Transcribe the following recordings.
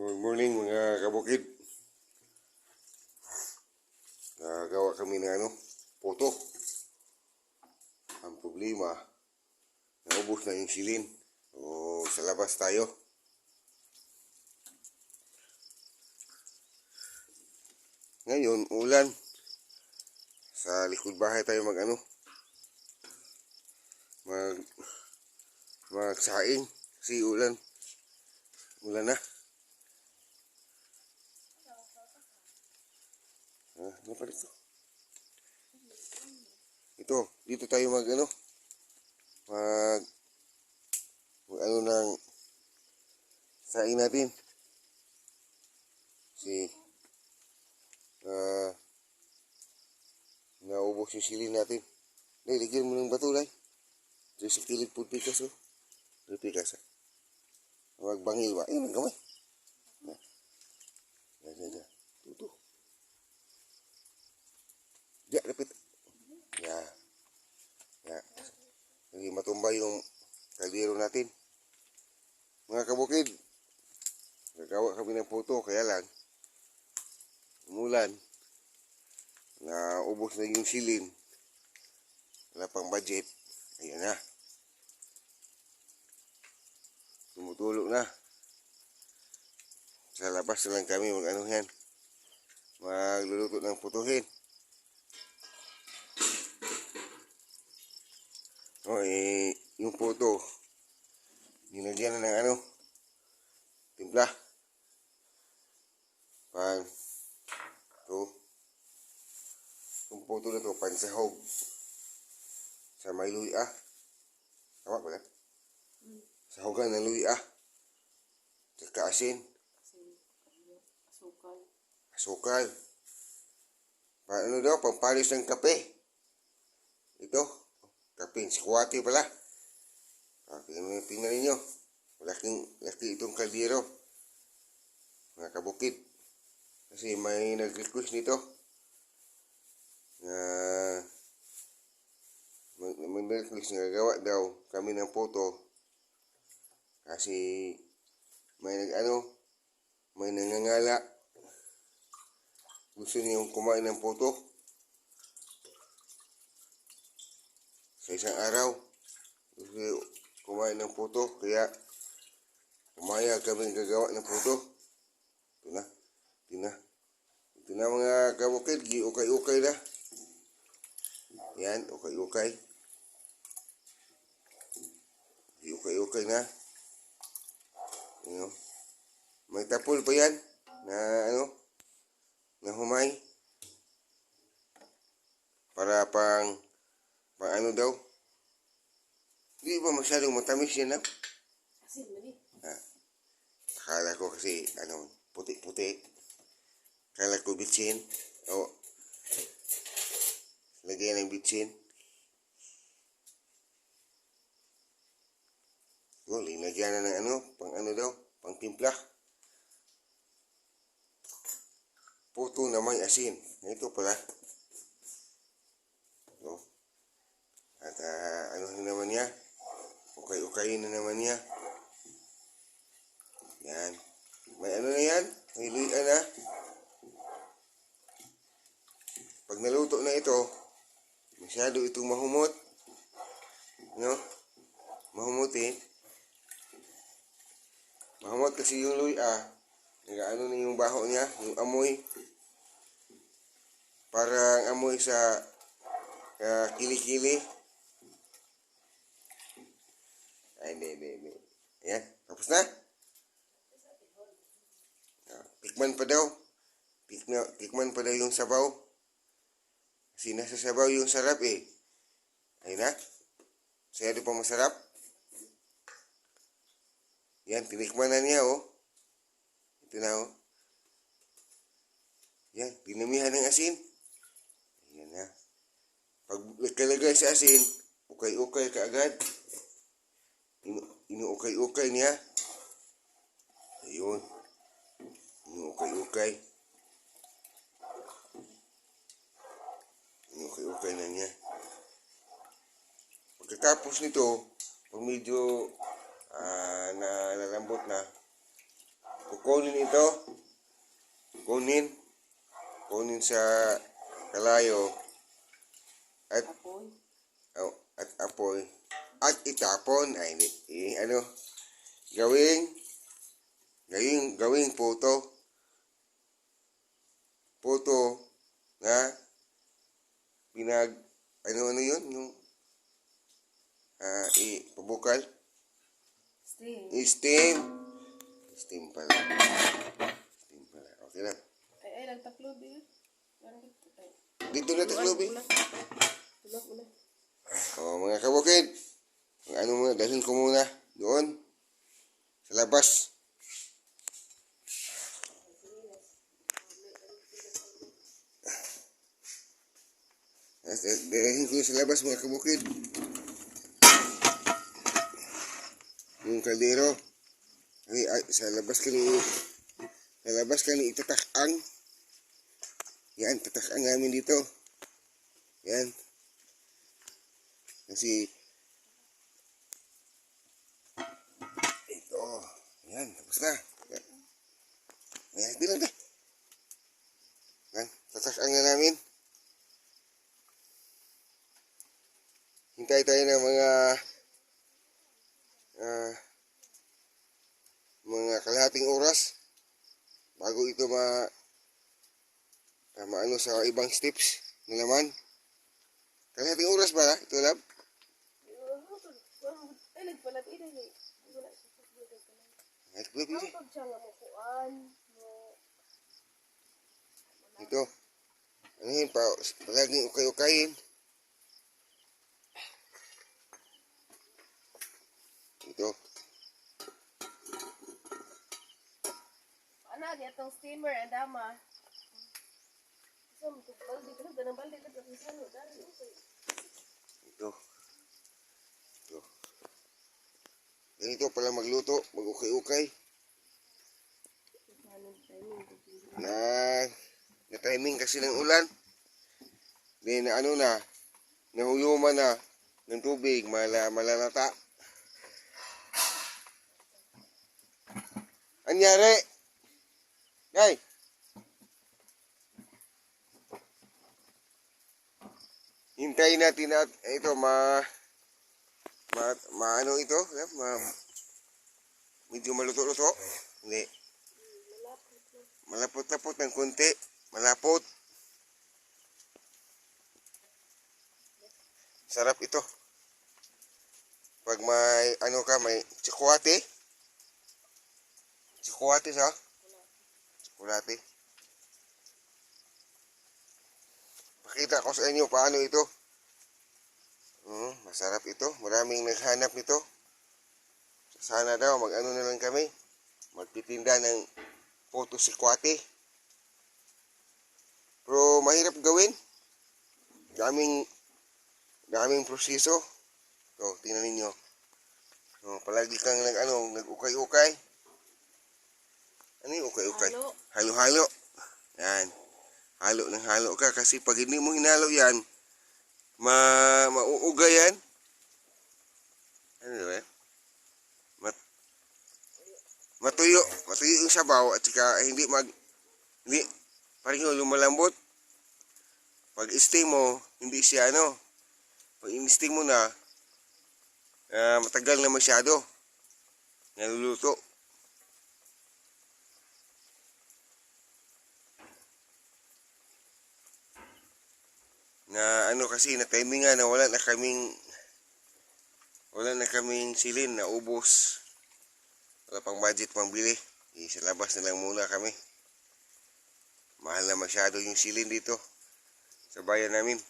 Good morning mga kabukid. Nagawa kami ng puto. Ang problema, naubos na yung silin. O sa labas tayo. Ngayon, ulan. Sa likod bahay tayo magsaing kasi ulan. Ulan na. Ano pa dito? Dito tayo mag ng saing natin. Kasi naubos yung silin natin. Dahil, ligyan mo ng bato, Day. Dito sa kilid po pikas, oh. Dito pikas, ah. Magbangil ba? Ayun, ang kamay. Diyan. Tuto. Diyan, lapit. Yan. Hindi matumba yung kaldero natin. Mga kabukid, nagawa kami ng puto, kaya lang umulan, naubos na yung silin, wala pang budget. Ayan na, tumutulo na. Sa labas na lang kami magluluto ng putuhin. Yung puto, nilagyan na ng timpla. Yung puto na to, pansahog. Sa may luya. Tama ba lang? Sahogan ng luya. Tsaka asin. Asukal. Paano daw? Pampalis ng kape. Ito. Kape. Sikwati pala. Tingnan ninyo. Laki itong kaldero. Mga kabukid. Kasi may nag-request nito. Mag-request na gagawa daw kami ng puto. Kasi may nangangala. Gusto niyong kumain ng puto sa isang araw. Gusto niyong kumain ng puto, kaya umayag kami gagawa ng puto. Ito na mga kabukid, gi-ukay-ukay na. Yan, ukay-ukay. Gi-ukay-ukay na. May tapol pa yan na humay. Para pang daw. Hindi ba masyadong matamis yan, Asin, mali. Akala ko kasi, puti-puti. Akala ko bitsin. Lagyan ng bitsin. Linagyan na ng pang timpla. Puto na may asin. Ito pala. At naman niya? Ukay-ukayin na naman niya. Yan. May na yan? May luya na. Pag naluto na ito, masyado itong mahumot. Mahumutin. Mahumot kasi yung luya. Na yung baho niya, yung amoy. Parang amoy sa kilikili. Ay, hindi. Ayan, tapos na. Tikman pa daw. Tikman pa daw yung sabaw. Kasi nasa sabaw yung sarap eh. Ayun na. Masyado pa masarap. Yan, tinikman na niya Ito na Yan, dinamihan ng asin. Ayan na. Pag kalagay sa asin, ukay-ukay ka agad. Inuukay-ukay niya. Ayun. Inuukay-ukay. Inuukay-ukay na niya. Pagkatapos nito, pag medyo nalalambot na, kunin ito. Kunin. Kunin sa kalayo. At, Apoy. at apoy. At itapon. Ay, ano. Gawing puto. Puto na ano yun? Yung, pabukal. Steam. Steam. Steam pala. Steam pala. Okay lang. Ay, nagtaklob eh. Dito na taklobi. Ulap. Mga kabukid. Ano muna, dalhin ko muna doon. Sa labas. Dalhin ko sa labas mga kabukid. Yung kaldero. Sa labas kani itatakang. Yan, tatakang namin dito. Yan. Kasi ito. Yan, tapos na. Yan, bilang na. Yan, tatakang na namin. Hintay tayo ng mga kalahating oras bago ito maano sa ibang steps na naman. Kalahating oras ba na? Ito lab? Ay, nagpalat ina eh. Wala siya sa buhay ka lang. Ay, pwede. Ang pagsiya nga makuan. Ito. Ano yun? Palaging ukay-ukayin. Ito. Ano, itong steamer, ang dama. So, balde ka lang, ganang balde ka lang. Ito. Ito. Ganito pala magluto. Mag-ukay-ukay. Na timing kasi ng ulan. Then ano na. Nahuyuman na ng tubig. Malalata. Anyari? Nay! Hintayin natin at ito ano ito? Medyo maluto-luto. Hindi. Malapot-lapot ng konti. Malapot. Sarap ito. Pag may may tsokolate. Tsokolate sa? Tsokolate. Pakita ko sa inyo paano ito. Masarap ito. Maraming naghanap nito. Sana daw mag-ano na lang kami. Magtitinda ng puto sikwate. Pero mahirap gawin. Daming proseso. So, tingnan ninyo. So, palagi kang nag-ukay-ukay. Ano yung ukay-ukay? Halo-halo. Yan. Halo ng halo ka. Kasi pag hindi mo hinalo yan, mauuga yan. Ano ba? Matuyo yung sabaw at saka hindi parang lumalambot. Pag steam mo, hindi siya pag in-steam mo na, matagal na masyado. Naluluto. Na kasi na timing nga na wala na kaming silin na ubos. Wala pang budget pang bili. Sa labas na lang muna kami. Mahal na masyado yung silin dito sa bayan namin.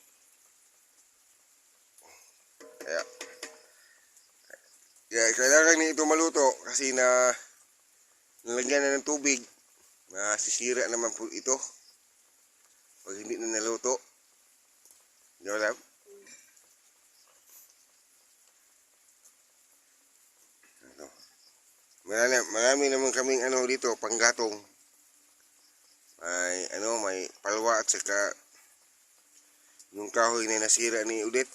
Kaya kailangan na ito maluto kasi nalagyan na ng tubig. Masisira naman po ito pag hindi na naluto. Di ba, lab? Marami naman kaming dito, panggatong. May palwa at saka yung kahoy na nasira ni Udet.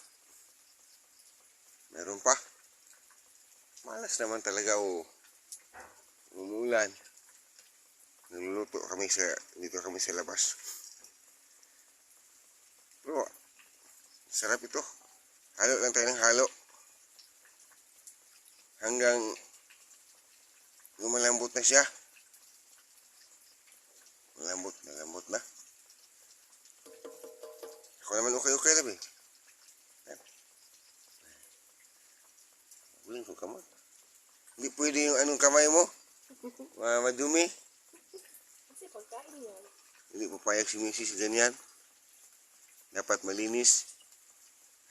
Meron pa. Malas naman talaga umuulan. Niluluto kami dito kami sa labas. Pero, sarap ito. Halo lang tayo ng halo. Hanggang lumalambot na siya. Malambot na. Ako naman okay lang eh. Huling ko kamay. Hindi pwede yung anong kamay mo. Madumi. Kasi pagkain yan. Hindi papayag si Mrs. ganyan. Dapat malinis.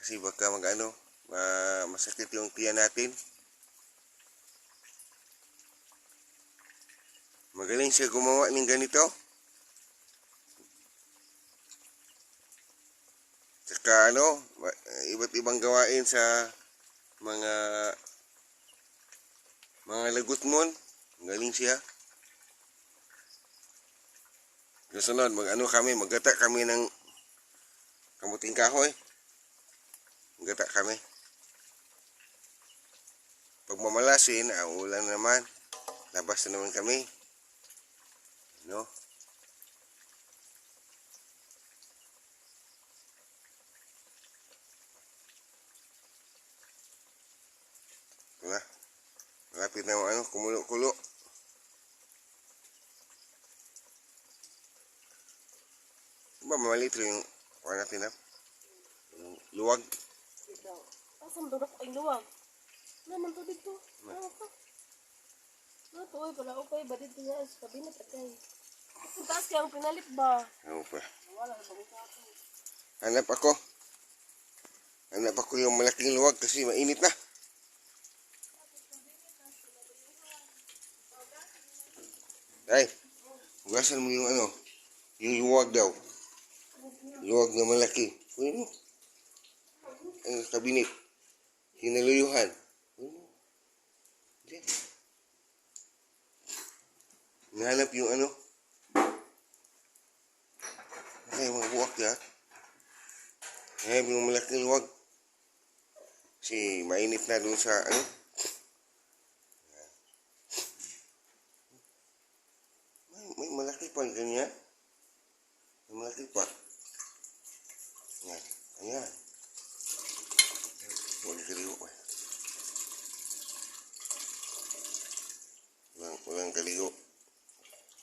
Kasi baka masakit yung tiyan natin. Magaling siya gumawa ng ganito. Tsaka iba't ibang gawain sa mga lagutmon. Galing siya. Kasunod, maggata kami ng kamuting kahoy. Maggata kami. Pag mamalasin, ulan naman. Labas na naman kami. No? Ito na. Malapit na kumulo-kulo. Diba mamalit rin yung natin na? Yung luwag. Ito. Asam doon ako ay luwag. Naman to dito. Ano ka? Ano to ay pala okay ba dito niya sa kabinet agay. Kung taas kaya ang pinalit ba? Ano pa? Wala na bang ito. Hanap ako yung malaking luwag kasi mainit na. Ay, hugasan mo yung yung luwag daw. Luwag na malaki. Uy mo. Ang kabinet. Hinaluyuhan. Uy mo. Diyan. Nahanap yung ay, mga buwak na. Nahanap yung malaking luwag. Kasi mainit na doon sa May malaki pa ganyan. May malaki pa. Yan. Ayan. Huwag kaligo pa. Walang kaligo.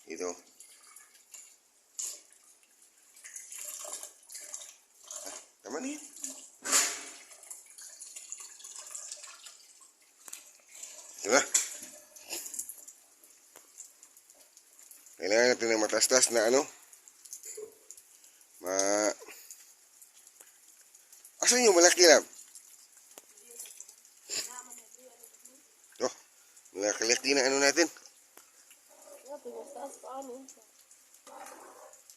Ito. Tama na yan. Diba? Kailangan natin ng matastas na asan yung malaki lang? Ito. Malaki na natin. Ano to yung taas paano?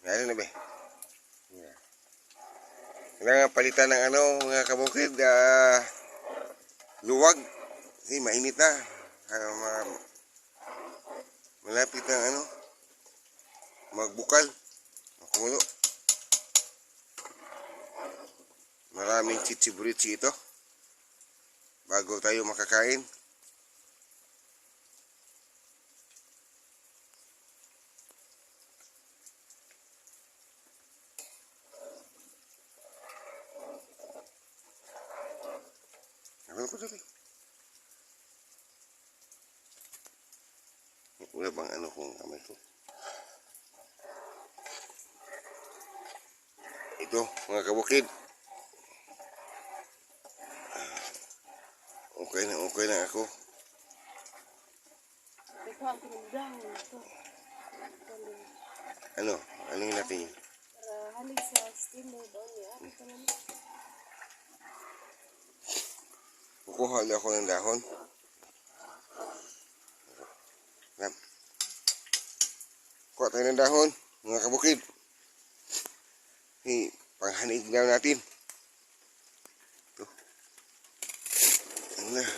Ano na ba? Yeah. Kailangan palitan ng mga kabukid. Luwag. Kasi mainit na. Malapit na magbukal. Kumulo. Maraming chichiburitsi ito. Bago tayo makakain. Ano ko dali? Wala bang kung kamay ko? Ito, mga kabukid. Okay na ako. Ito ang pinagdahon ito. Ano yung natin yun? Para halig sa steamer doon niya. Ito naman. Kukuha ulit ako ng dahon. Kuha tayo ng dahon, mga kabukid. Panghanig daw natin. Ito. Ano na. Ito.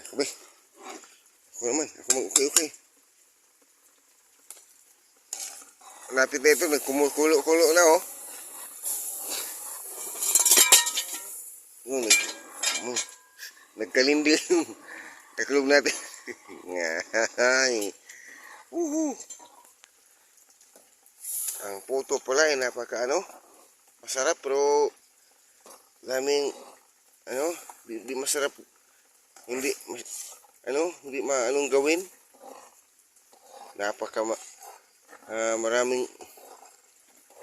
Kabay. Ako naman. Ako okay. Lapit na ito, nagkumukulo-kulo na oh. Oh, nagkalindil yung taklob natin. Ngay. Ang puto pala ay napaka masarap pero daming hindi masarap, hindi hindi maanong gawin. Napaka maraming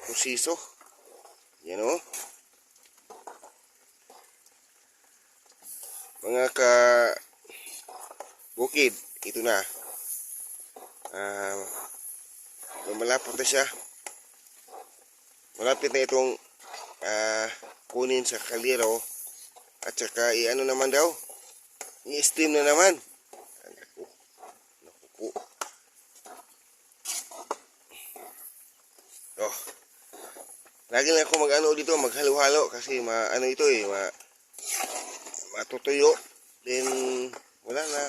proseso. Yan oh. Mga bukid, ito na. Malapit na siya. Malapit na itong kunin sa kaliro. At saka i-ano naman daw. I-steam na naman. Naku. Oh. Lagi na ako dito, maghalo-halo kasi ito eh, matutuyo. Then wala na.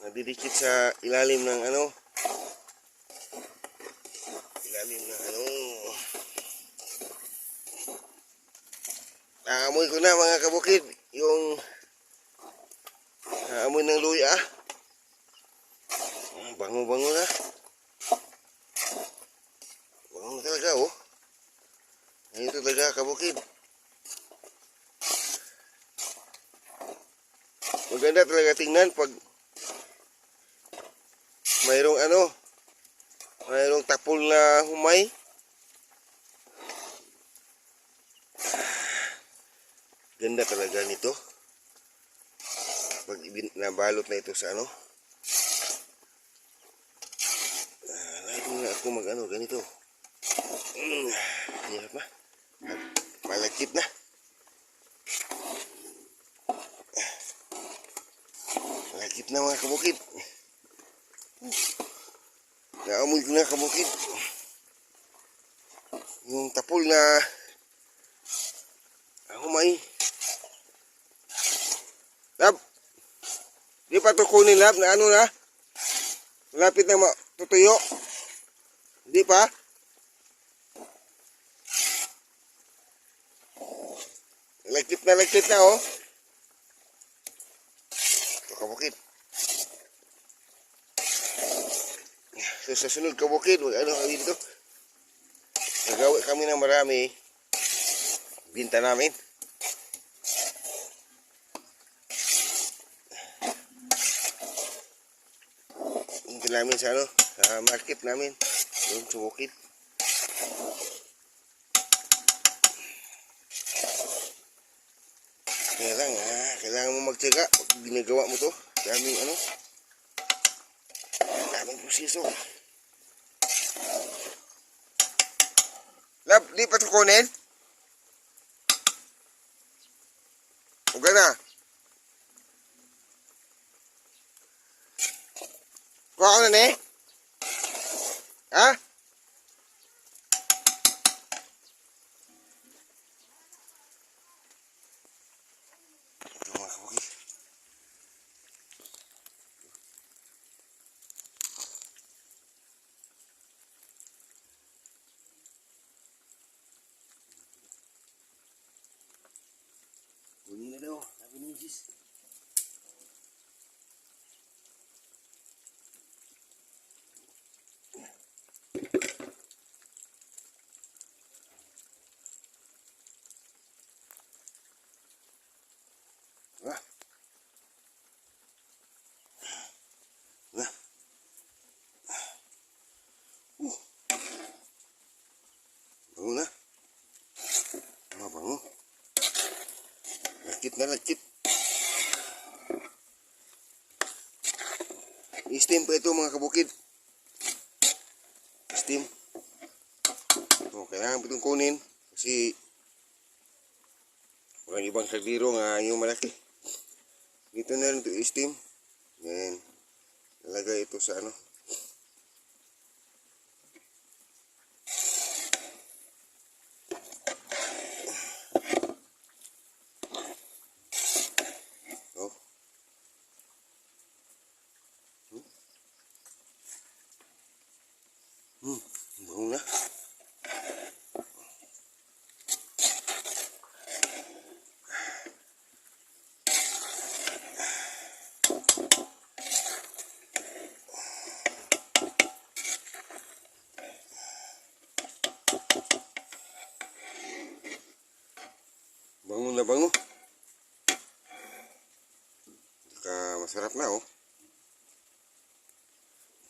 Nadidikit sa ilalim ng Naamoy ko na mga kabukid yung amoy ng luya. Bango-bango na. Bango talaga oh. Ngayon talaga kabukid. Maganda talaga tingnan pag mayroong tapol na humay. Ganda talaga nito. Pag nabalot na ito sa lagi na ako ganito. Hirap na. Malagkit na. Malagkit na mga kabukid. Naamoy ko na kabukid. Yung tapol na humay. Lab, di pa ito kunin lab na na? Malapit na matutuyo. Di pa? Lagkit na oh. Ito kabukid. So sa sunod kabukid, kami dito. Nagawa kami ng marami. Binta namin. Binta namin sa sa market namin. Yung sa bukid. Kailangan mo magtiyaga pag ginagawa mo to. Daming proseso. Lab, di pa ito kunin? Huwag na. Kuha ko na Ha? Ito mga kabukid. Kunin na daw. Sabi ni Mrs. Bango na. Bango. Lagkit. I-steam pa ito mga kabukid. Steam. Kailangan po itong kunin kasi walang ibang kaldero nga yung malaki. Dito na rin ito i-steam. Then nalagay ito sa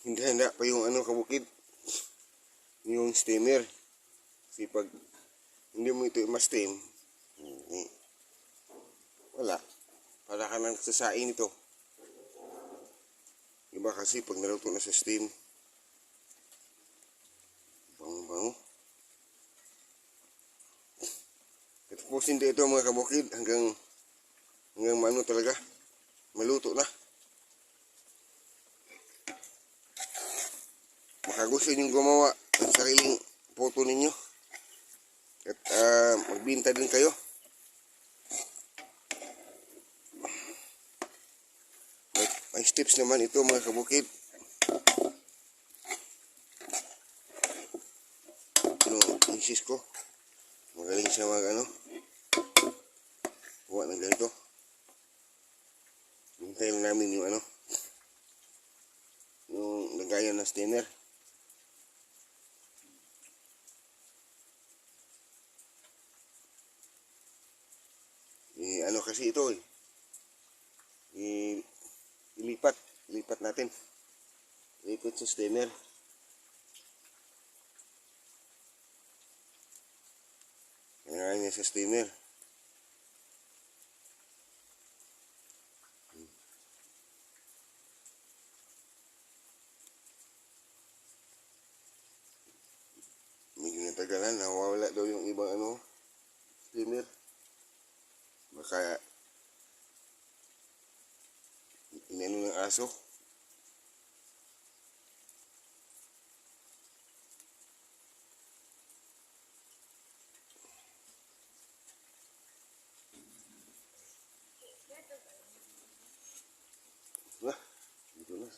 hindi handa pa yung ano kabukid. Yung steamer. Kasi pag hindi mo ito ma-steam, wala. Para ka nang sasain ito. Iba kasi pag naluto na sa steam, bango-bango. Tapusin din ito mga kabukid hanggang maano talaga, maluto na. Baka gusto ninyong gumawa ng sariling photo ninyo. At magbinta din kayo. May steps naman ito mga kabukid. Yung misis ko, magaling siya mag ano, gawa ng ganito. Hintayin namin yung ano, yung lagayan ng steamer. Ano kasi ito ilipat natin. Ilipat sa steamer. Kailangan niya sa steamer. Medyo natagalan, nawawala daw yung ibang ano, steamer. Baka inano ng aso. Nah, dito na.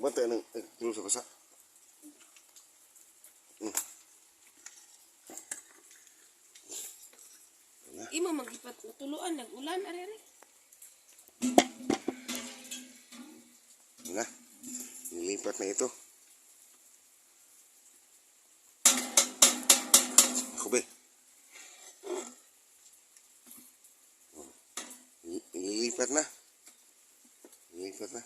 Bantay ng tulong sa basa. Imo magipat tuluan nag-ulan ari. Na, nilipat na ito. Ako ba? Nilipat na. Nilipat na.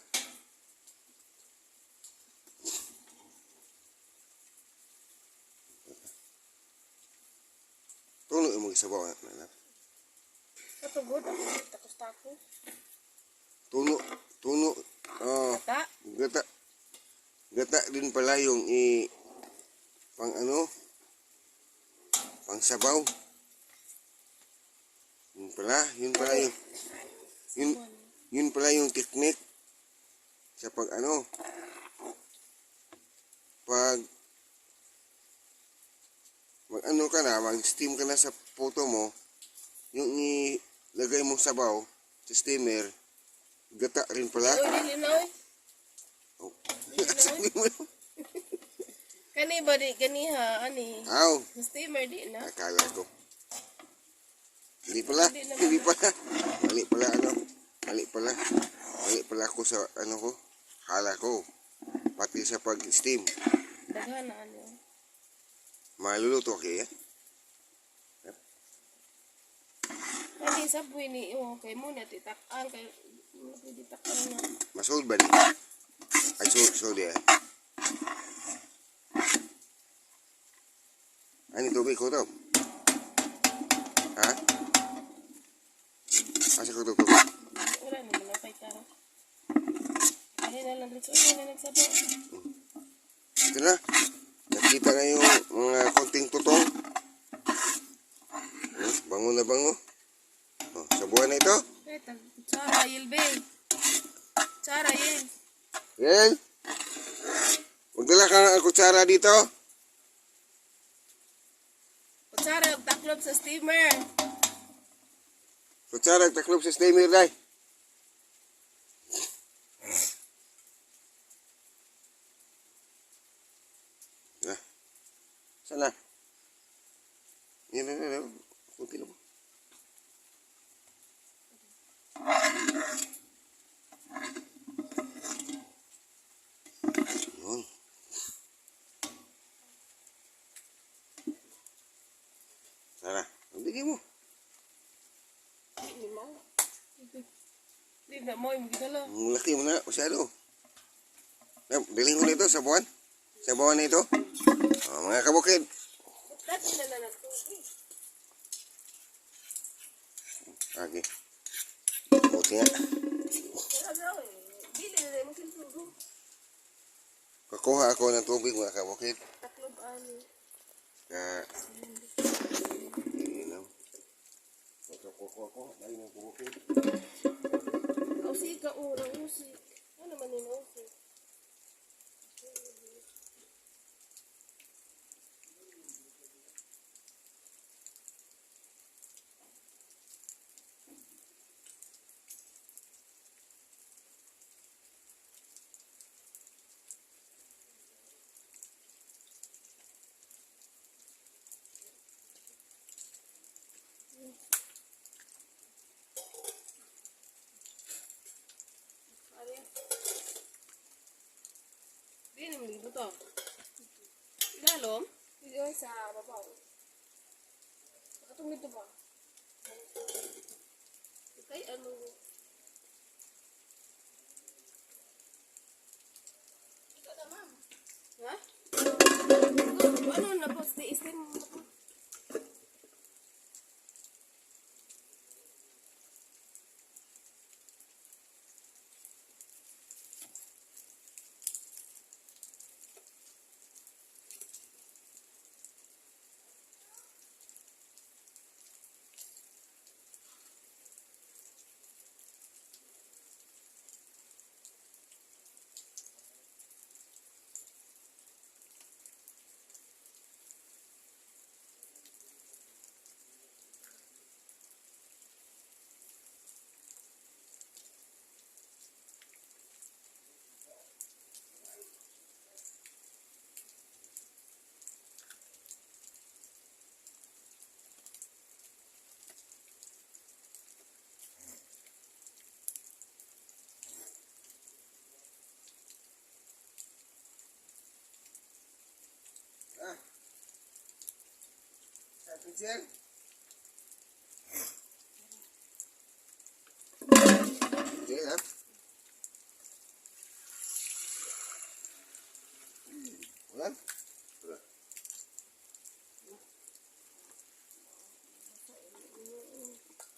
Tulo yung mga sabaw na. Katugod ako takos-takos. Tuno. Kata. Gata din pala yung pang ano, pang sabaw. Yun pala yung technique sa pag ano, pag mag ano ka na, mag-steam ka na sa photo mo, yung ilagay mong sabaw sa steamer, gata rin pala. Uy, lilinoy. Oh. Sabi mo yun. Kani ba di ganiha ani? Aw, Steamer di na. akala ko. Hindi pala. Mali pala ako sa ano ko. Akala ko. Pati sa pag-steam. Daghan na ano. Maluluto kaya. Kani sa ni kay mo na titak-an kay mo titak-an na. Masold ba ni? Ay, sold eh. Ano tubig ko daw? Ha? Asa ko tubig? Wala naman na kay tara. Ay na lang dito na nagsabaw. Ito na. Nakita na yung mga konting tutong. Bango na bango. Oh, sa buwan na ito. Tsara yelbe. Tsara yel. Yan. Magdala ka ng kutsara dito. Kutsara ug taklob sa steamer. Kutsara taklob sa steamer day. Sana. Yan. Kunti lang. Yun. Sana. Ang bigay mo. Di na mo yung gidala. Ang laki mo na. Masyado. Bilhin ko nito sa buwan. Sa buwan na ito. Oh, mga kabukid. Dati na lang ng tubig. Okay. Buti nga. Kaya bili na rin mo silsugo. Kakuha ako ng tubig mga kabukid. Taklob ani. Iinom. Kakuha ko. Dahil ng kabukid. Usik ka urang usik. Ano naman yung usik? Ini mo dito to. Lalom? Hindi sa babaw. Nakatong dito ba? Kay ano? Ikaw na, ma'am. Ha? Ano na po? Stay mo. Pincel. Pincel ha. Ulan.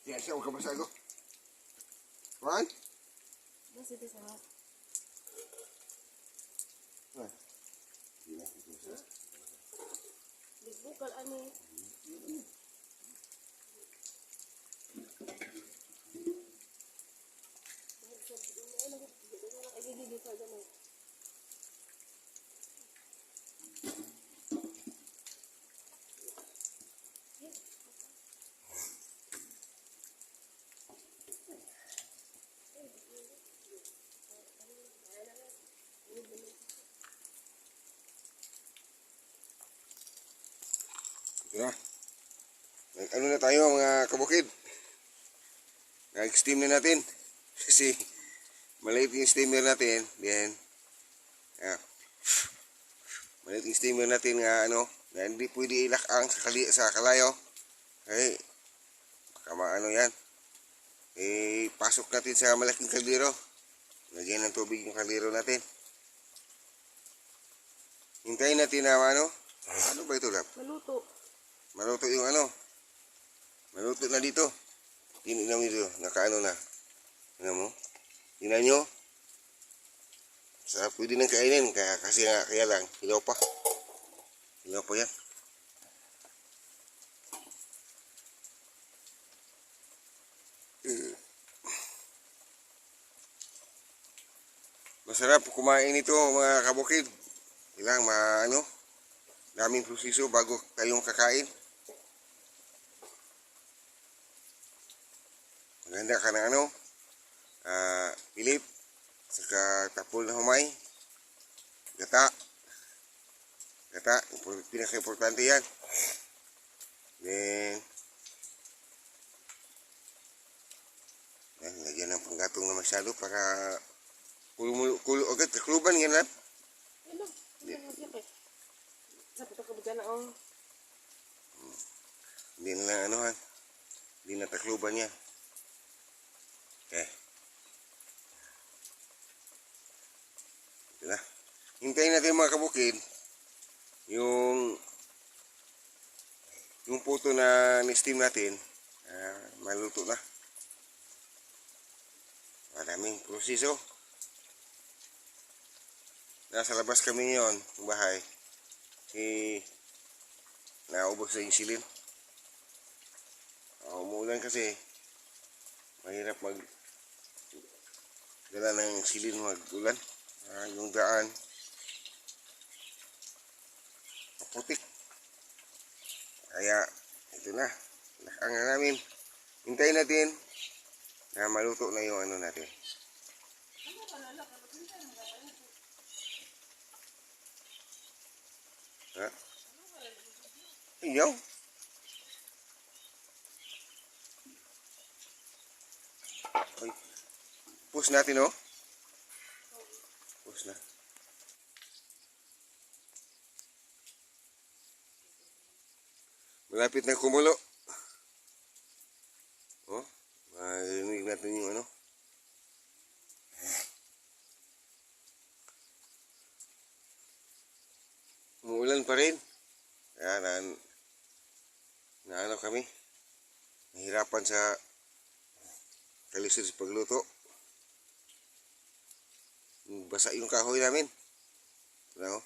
Ya, siya huwag ka masago. Ulan. Nasa ito sa bukal ani. Ito na. Ano na tayo mga kabukid. Nag-steam na natin. Kasi maliit yung steamer natin. Then, maliit yung steamer natin nga ano, na hindi pwede ilakang sa kalayo. Okay. Baka maano yan. Pasok natin sa malaking kaldero. Lagyan ng tubig yung kaldero natin. Hintayin natin na ano. Ano ba ito, Lap? Maluto. Maluto yung ano. Maluto na dito. Tingnan mo dito. Nakaano na. Tingnan mo. Tingnan nyo. Sarap pwede nang kainin. Kaya lang. Hilaw pa. Hilaw pa yan. Masarap kumain ito mga kabukid. Ilang ano. Daming proseso bago kayong kakain. Maganda ka ng ano, pilip, saka tapol na humay, gata, pinaka-importante yan. Then, lagyan ng panggatong na masyado para kulo agad, kakluban yan lang. Ano? Sabi ito ka ba dyan na Hindi na anuhan, hindi na takluban yan. Okay. Ito na. Hintayin natin mga kabukid yung puto na ni-steam natin maluto na. Maraming proseso. Nasa labas kami ngayon ng bahay. Naubos na yung silin. Umuulan kasi mahirap dala ng silin mag-ulan. Yung daan maputik. Kaya ito na. Nakanga namin. Hintayin natin na maluto na yung ano natin. Ha? Iyaw. Ay. Push natin, oh. Push na. Malapit na kumulo. Oh, marinig natin yung ano. Umuulan pa rin. Kaya na ano kami. Nahirapan sa kalisod sa pagluto. Basa yung kahoy namin. Ano?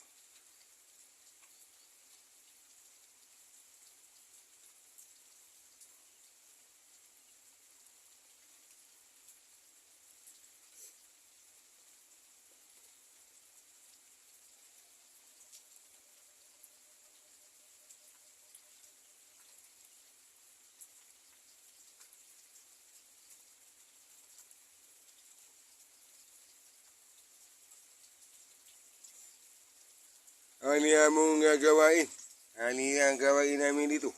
Ano niya mong gagawain? Ano ang gawain namin dito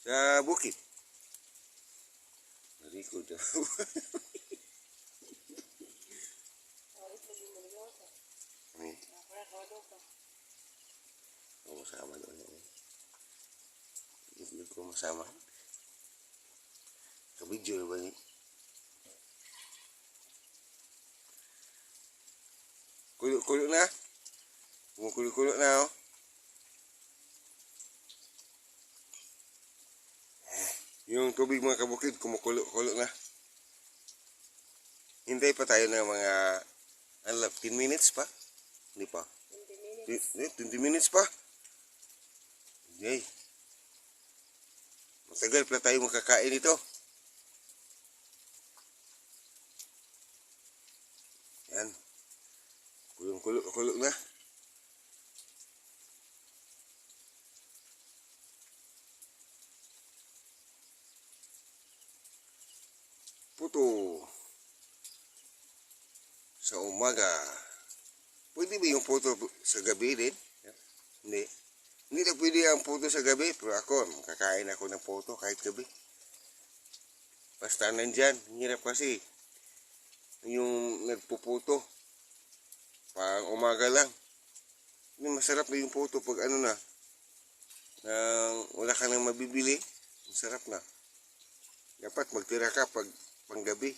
sa bukid? Marikod daw. Masama doon. Hindi ko masama. Kabidyo na ba niya? Kulo na. Kumukulo na, oh. Yung tubig mga kabukid, kumukulo na. Hintay pa tayo ng mga 10 minutes pa. Hindi pa. 20 minutes pa. Yay. Matagal pala tayo makakain ito. Yan. Kulo na. Puto sa umaga. Pwede ba yung puto sa gabi din? Hindi. Hindi na pwede ang puto sa gabi. Pero ako, kakain ako ng puto kahit gabi. Basta nandyan. Hirap kasi. Yung nagpuputo. Pang umaga lang. Masarap na yung puto pag ano na. Wala ka nang mabibili. Masarap na. Dapat magtira ka pag panggabi.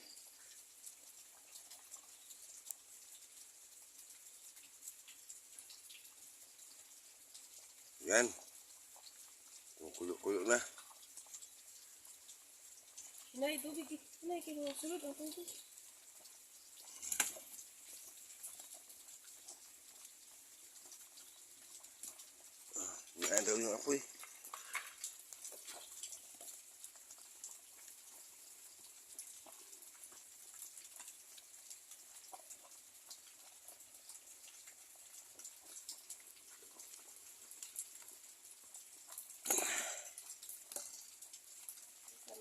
Yan. Kulo-kulo na. Nay, tubig. Nay, kinusulod ang tubig. Yan daw yung apoy.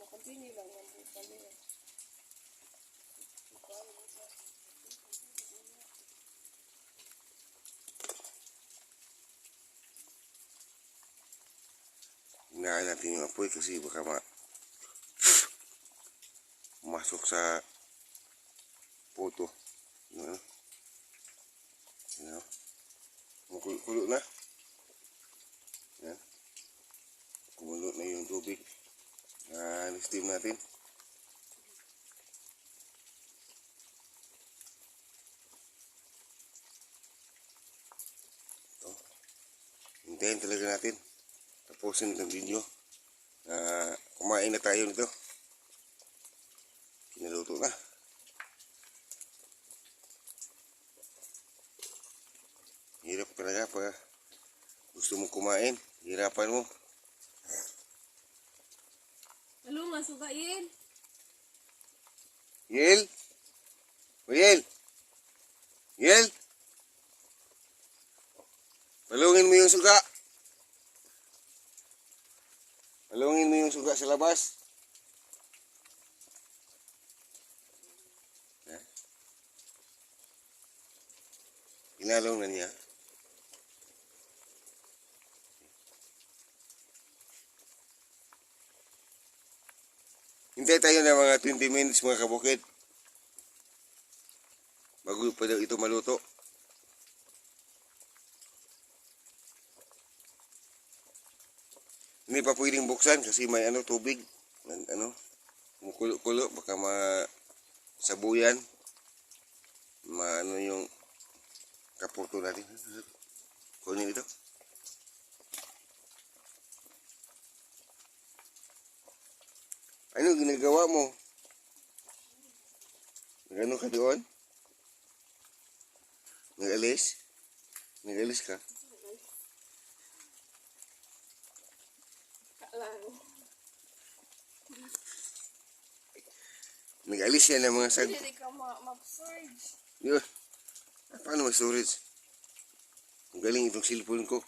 Continue lang yan po pala. Hinaan natin yung apoy kasi baka masok sa puto. Ano? Kulo na. Yan. Kumulo na yung tubig. Steam natin. hintayin talaga natin. Tapusin itong video. Kumain na tayo nito. Kinaluto na. Hirap talaga pag gusto mong kumain. Hirapan mo. Halo nga, sugayin. Yel! O Yel! Yel! Malungin mo yung suga. Malungin mo yung suga sa labas. Inalong na niya. Hintay tayo ng mga 20 minutes mga kabukid. Bago pa daw ito maluto. Hindi pa pwedeng buksan kasi may tubig. Kumukulo-kulo. Baka masabuyan. Yung kaputo natin. Kunin ito. Ano ginagawa mo? Nagano ka doon? Nag-alis? Nag-alis ka? Nag-alis yan ng mga sag... Hindi ka ma-storage. Yun. Paano mag-storage? Ang galing itong cellphone ko.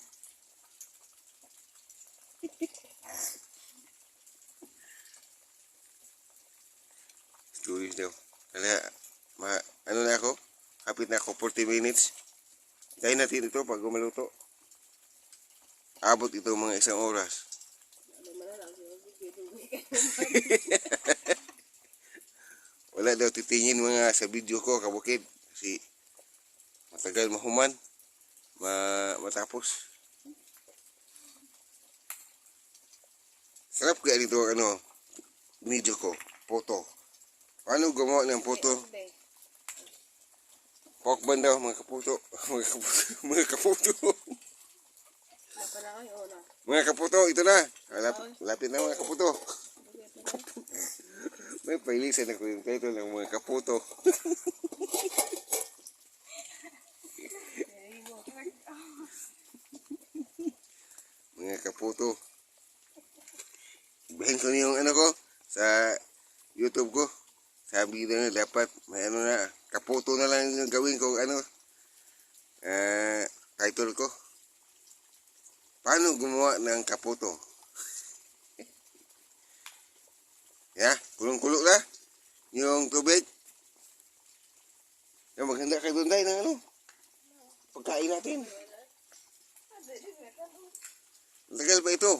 Storage daw. Kaya, na ako? Kapit na ako 40 minutes. Hintayin natin ito pag maluto. Abot ito mga 1 oras. Wala daw titingin mga sa video ko kabukid. Kasi matagal mahuman. Matapos. Sarap kaya dito video ko. Photo. Paano gumawa ng photo? Pokban daw mga kaputo. Mga kaputo. Mga kaputo, ito na. Lapit na mga kaputo. May pailisan ako yung title ng mga kaputo. Mga kaputo. Ibahin ko na yung ko sa YouTube ko. Sabi na dapat may na. Kaputo na lang yung gawin ko title ko. Paano gumawa ng kaputo? Kulong-kulo na yung tubig. Maghanda kayo doon tayo ng pagkain natin. Tagal ba ito?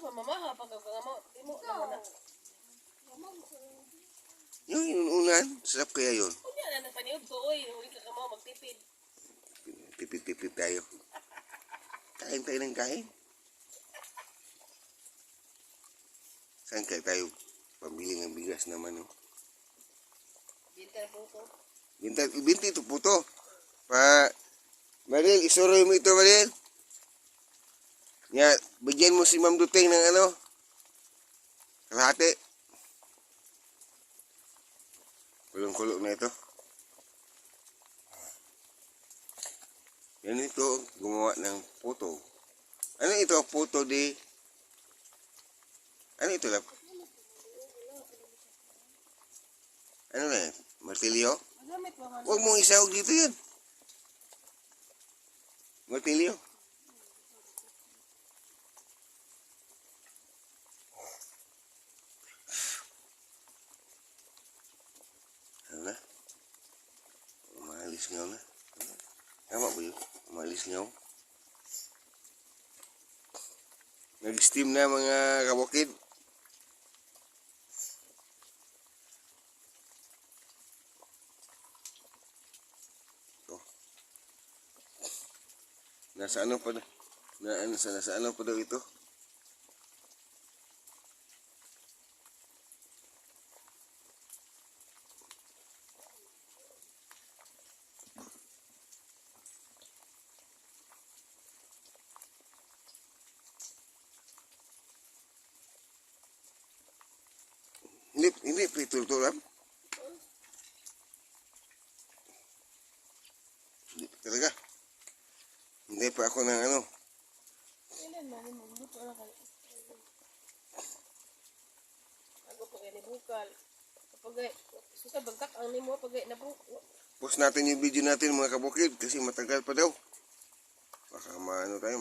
Mamaha pag mo naman na. Yung inuunan, sarap kaya yun. Kung yan na paniod ko, huwag ka mo magtipid. Tipid-tipid tayo. Kain tayo ng kain. Saan kaya tayo pambili ng bigas naman? Binter po to. Binti ito po to. Maril, isuroy mo ito, Maril. Bigyan mo si Ma'am Duteng ng kalahati. Kulong-kulo na ito. Yan ito, gumawa ng puto. Ano ito, puto di? Ano ito, lap? Ano na yan? Martilyo? Huwag mong isahog dito yan. Martilyo. Ano na? Umalis nga na. Tama ba yun? Umalis nga. Nag-steam na mga kabukid. Nasa ano pa nasa ano pa daw ito? dito luto lang. Hindi pa talaga. Hindi pa ako ng ano. Kailan man yung magluto na kayo? Ako po kayo nabukal. Kapag suka bagtak ang nimo pag nabukal. Post natin yung video natin mga kabukid kasi matagal pa daw. Baka maano tayo,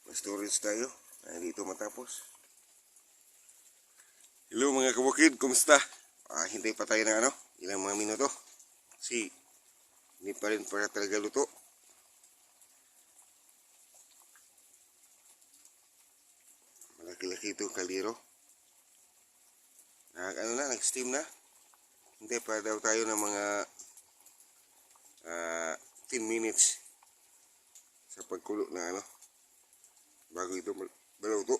ma-storage tayo. Ay, dito matapos. Hello mga kabukid, kumusta? Hintay pa tayo ng ano, ilang mga minuto. Kasi hindi pa rin para talaga luto. Malaki-laki ito kaliro. Nag-steam na. Hintay pa daw tayo ng mga 10 minutes sa pagkulo na ano bago ito maluto.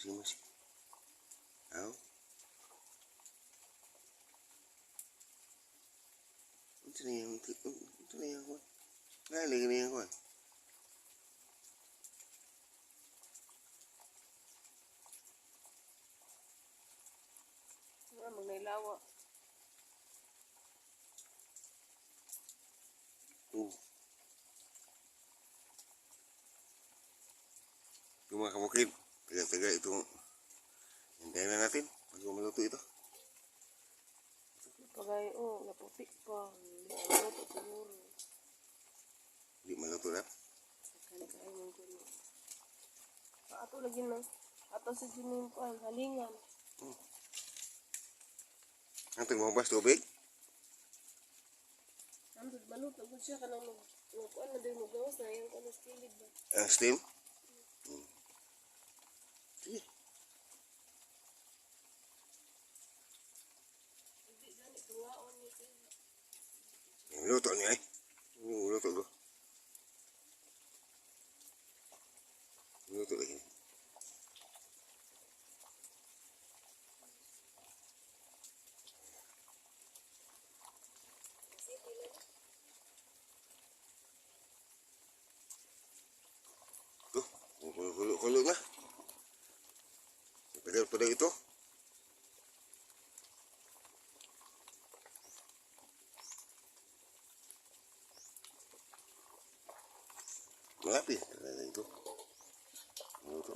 Musi. Aw. Ito na yung ko. Nalig na yung ko. Magnailawa. Ito mga kabukid, taga-taga itong hintayin na natin bago maluto ito. Pagay, naputi pa. Naluto siguro. Hindi maluto na. Kaya mo ko na. Ato lagi na. Ato sa junin ko ang halingan. Ang tingmabas tubig. Andod maluto ko siya kanang kuan na din mo gawas na yung kanas kilid ba. Steam. Sige. Hindi gani tuwaon ni siya. Yung luto niya eh. Yung luto ko. Luto lagi. Ito, kulo na. Tagal pa daw ito. Malapit talaga ito. Luto.